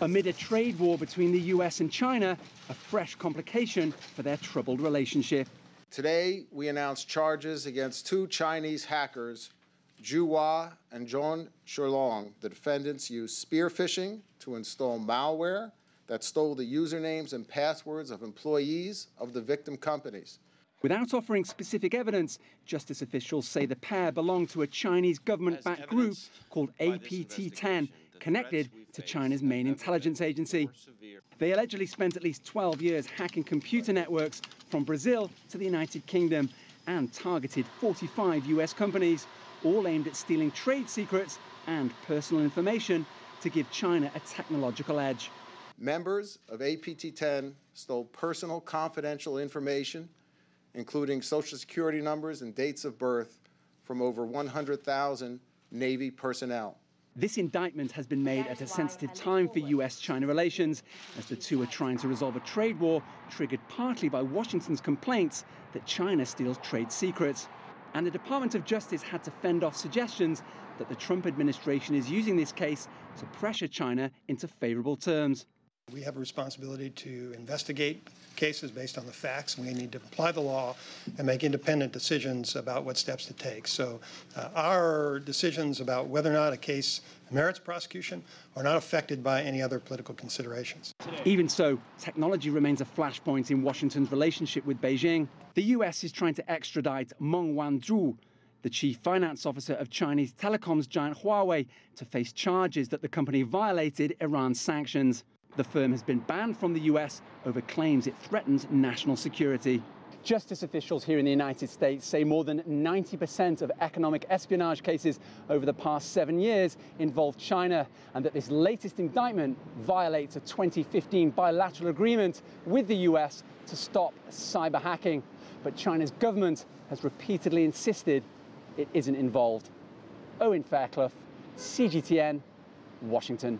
amid a trade war between the US and China, a fresh complication for their troubled relationship. Today, we announced charges against two Chinese hackers, Zhu Hua and Zhong Shulong. The defendants used spear phishing to install malware that stole the usernames and passwords of employees of the victim companies. Without offering specific evidence, justice officials say the pair belong to a Chinese government-backed group called APT-10, connected to China's main intelligence agency. They allegedly spent at least 12 years hacking computer networks from Brazil to the United Kingdom and targeted 45 US companies, all aimed at stealing trade secrets and personal information to give China a technological edge. Members of APT-10 stole personal confidential information, including social security numbers and dates of birth, from over 100,000 Navy personnel. This indictment has been made at a sensitive time for US-China relations, as the two are trying to resolve a trade war triggered partly by Washington's complaints that China steals trade secrets. And the Department of Justice had to fend off suggestions that the Trump administration is using this case to pressure China into favorable terms. We have a responsibility to investigate cases based on the facts. We need to apply the law and make independent decisions about what steps to take. So our decisions about whether or not a case merits prosecution are not affected by any other political considerations. Even so, technology remains a flashpoint in Washington's relationship with Beijing. The US is trying to extradite Meng Wanzhou, the chief finance officer of Chinese telecoms giant Huawei, to face charges that the company violated Iran's sanctions. The firm has been banned from the US over claims it threatens national security. Justice officials here in the United States say more than 90% of economic espionage cases over the past 7 years involve China, and that this latest indictment violates a 2015 bilateral agreement with the US to stop cyber hacking. But China's government has repeatedly insisted it isn't involved. Owen, Fairclough, CGTN, Washington.